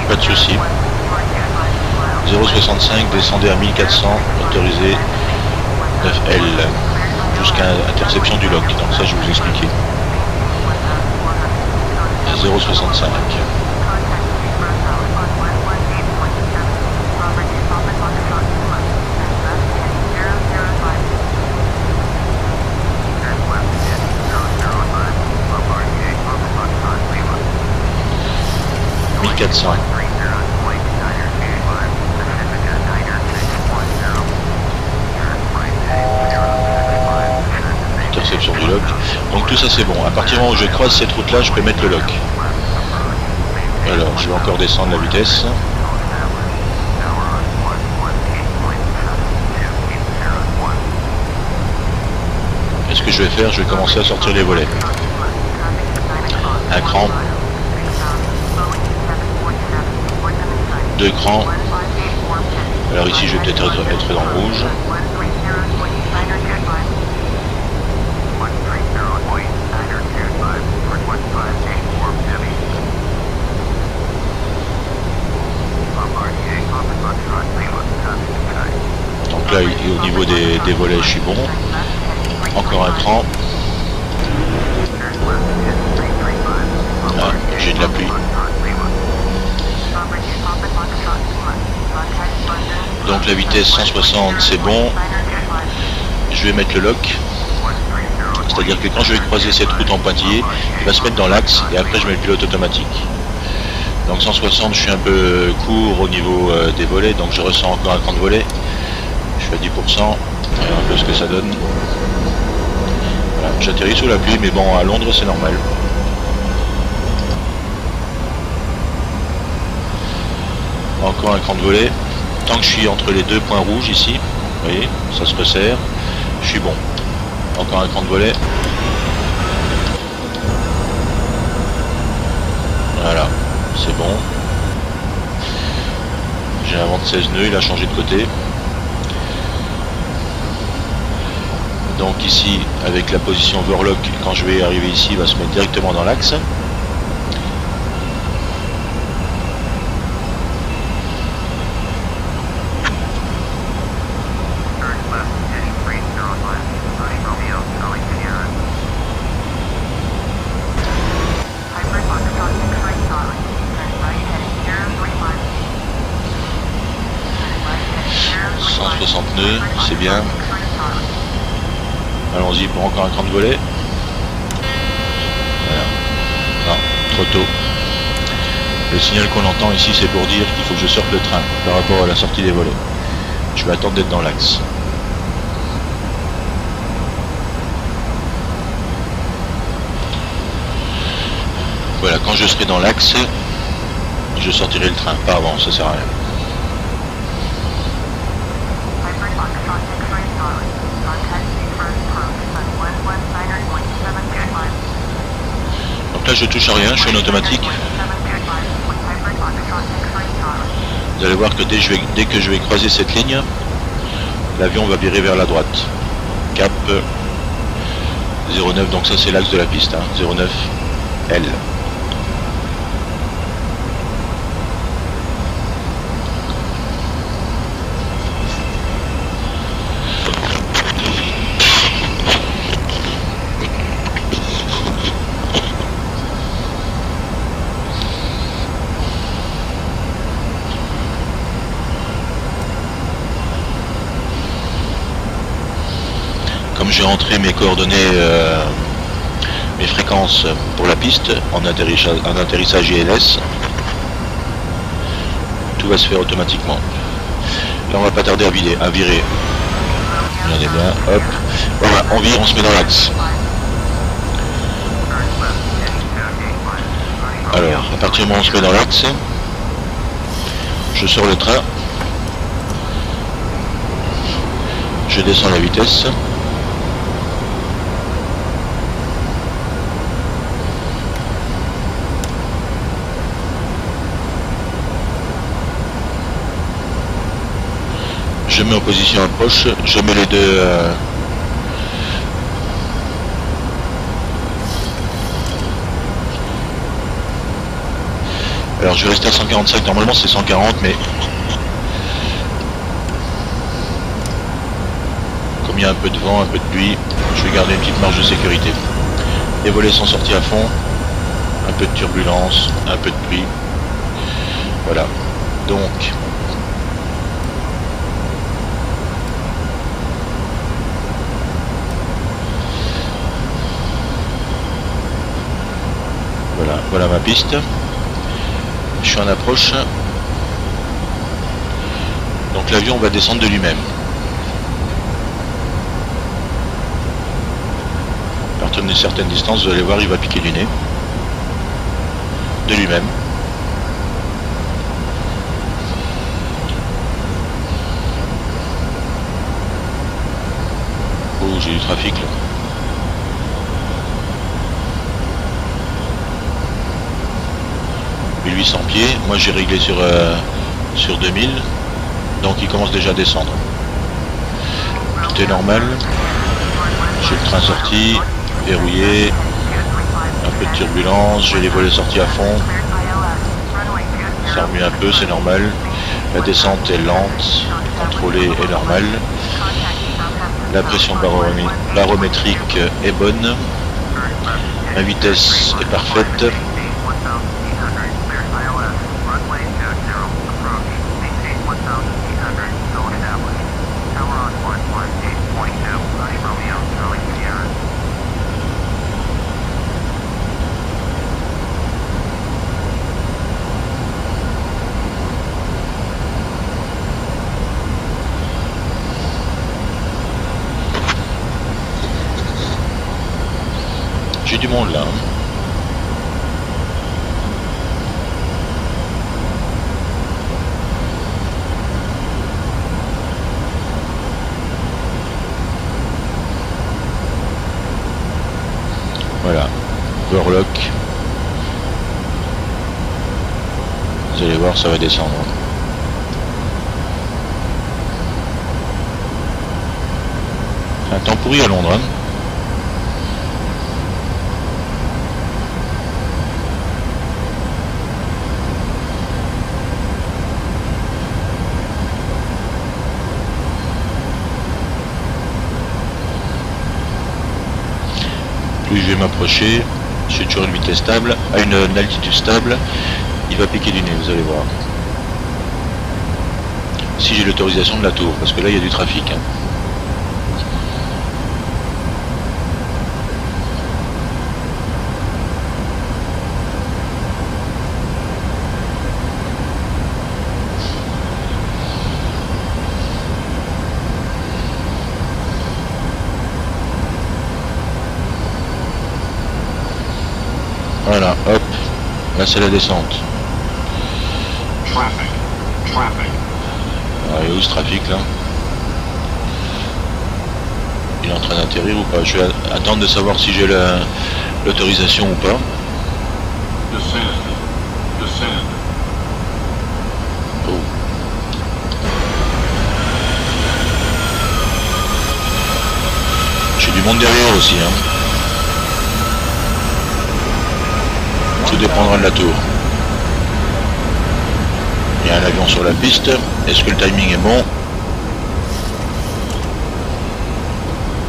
pas de souci. 0,65, descendez à 1400, autorisé 9L, jusqu'à interception du lock. Donc ça je vais vous expliquer. 0,65. Interception du lock. Donc tout ça c'est bon. À partir du moment où je croise cette route là, je peux mettre le lock. Alors je vais encore descendre la vitesse. Et ce que je vais faire, je vais commencer à sortir les volets. Un cran. 2 crans. Alors ici je vais peut-être être dans le rouge. Donc là au niveau des volets je suis bon. Encore un cran. Ah, j'ai de la pluie. Donc la vitesse 160 c'est bon. Je vais mettre le lock. C'est-à-dire que quand je vais croiser cette route en pointillé, il va se mettre dans l'axe et après je mets le pilote automatique. Donc 160 je suis un peu court au niveau des volets, donc je ressens encore un cran de volet. Je suis à 10%. Voyons un peu ce que ça donne. Voilà, j'atterris sous la pluie, mais bon à Londres c'est normal. Encore un cran de volet. Tant que je suis entre les deux points rouges ici, vous voyez, ça se resserre, je suis bon. Encore un cran de volet. Voilà, c'est bon. J'ai un vent de 16 nœuds, il a changé de côté. Donc ici, avec la position overlock, quand je vais arriver ici, il va se mettre directement dans l'axe. C'est bien. Allons-y pour encore un cran de volet. Voilà. Non, trop tôt. Le signal qu'on entend ici, c'est pour dire qu'il faut que je sorte le train par rapport à la sortie des volets. Je vais attendre d'être dans l'axe. Voilà, quand je serai dans l'axe, je sortirai le train. Pas avant, ça sert à rien. Donc là je touche à rien, je suis en automatique. Vous allez voir que dès que je vais croiser cette ligne, l'avion va virer vers la droite. Cap 09, donc ça c'est l'axe de la piste, hein, 09 L. Comme j'ai rentré mes coordonnées, mes fréquences pour la piste en atterrissage ILS, tout va se faire automatiquement. Là on va pas tarder à virer. Regardez bien, hop, voilà, on vire, on se met dans l'axe. Alors, à partir du moment où on se met dans l'axe, je sors le train, je descends la vitesse. Je mets en position approche, je mets les deux alors je vais rester à 145, normalement c'est 140, mais comme il y a un peu de vent, un peu de pluie, je vais garder une petite marge de sécurité. Les volets sont sortis à fond, un peu de turbulence, un peu de pluie. Voilà, donc voilà ma piste. Je suis en approche. Donc l'avion va descendre de lui-même. À partir d'une certaine distance, vous allez voir, il va piquer du nez. De lui-même. Oh, j'ai du trafic là. 800 pieds, moi j'ai réglé sur 2000, donc il commence déjà à descendre. Tout est normal, j'ai le train sorti, verrouillé, un peu de turbulence, j'ai les volets sortis à fond, ça remue un peu, c'est normal, la descente est lente, contrôlée et normale, la pression barométrique est bonne, la vitesse est parfaite. J'ai du monde là. Voilà, overlock. Vous allez voir, ça va descendre. Un temps pourri à Londres. Hein. Plus je vais m'approcher, j'ai toujours une vitesse stable, à une altitude stable, il va piquer du nez, vous allez voir. Si j'ai l'autorisation de la tour, parce que là il y a du trafic. Hein. Voilà, hop, là c'est la descente. Alors, il est où ce trafic là? Il est en train d'atterrir ou pas? Je vais attendre de savoir si j'ai l'autorisation ou pas. Oh. J'ai du monde derrière aussi, hein. Tout dépendra de la tour. Il y a un avion sur la piste. Est-ce que le timing est bon?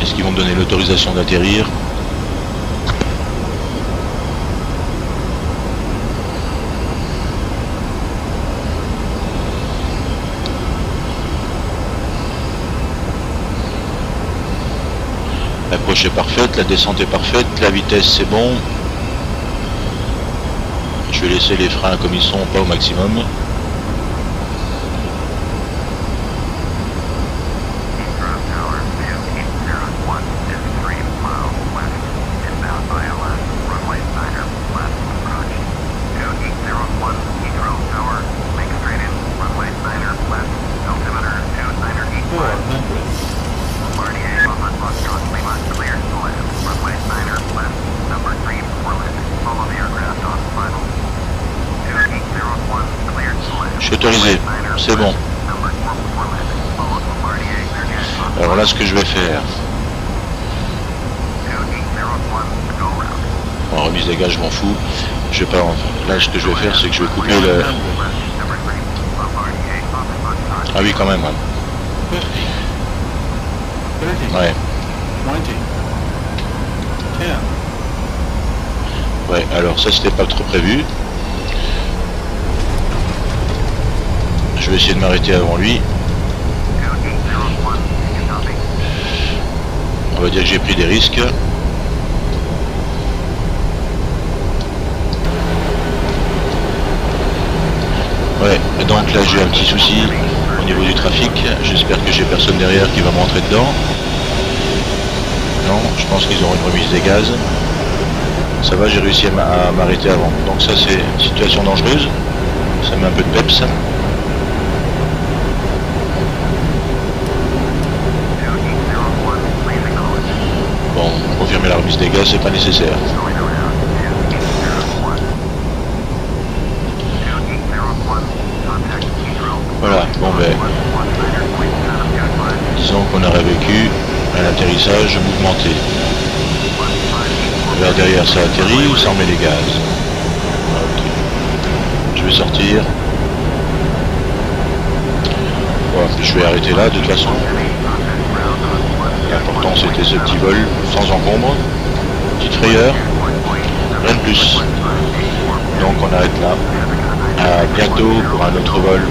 Est-ce qu'ils vont me donner l'autorisation d'atterrir? L'approche est parfaite, la descente est parfaite, la vitesse c'est bon. Je vais laisser les freins comme ils sont, pas au maximum. Je suis autorisé, c'est bon. Alors là, ce que je vais faire, en remise des gaz, je m'en fous. Je vais pas. Là, ce que je vais faire, c'est que je vais couper le. Ah oui, quand même. Ouais. Ouais. Alors ça, c'était pas trop prévu. Je vais essayer de m'arrêter avant lui. On va dire que j'ai pris des risques. Ouais, donc là j'ai un petit souci au niveau du trafic. J'espère que j'ai personne derrière qui va me rentrer dedans. Non, je pense qu'ils auront une remise des gaz. Ça va, j'ai réussi à m'arrêter avant. Donc ça c'est une situation dangereuse. Ça met un peu de peps. Bon, confirmer la remise des gaz, c'est pas nécessaire. Voilà, bon ben, disons qu'on aurait vécu un atterrissage mouvementé. Vers derrière ça atterrit ou ça en met les gaz? Ok. Je vais sortir. Bon, je vais arrêter là de toute façon. L'important c'était ce petit vol sans encombre. Petite frayeur. Rien de plus. Donc on arrête là. À bientôt pour un autre vol.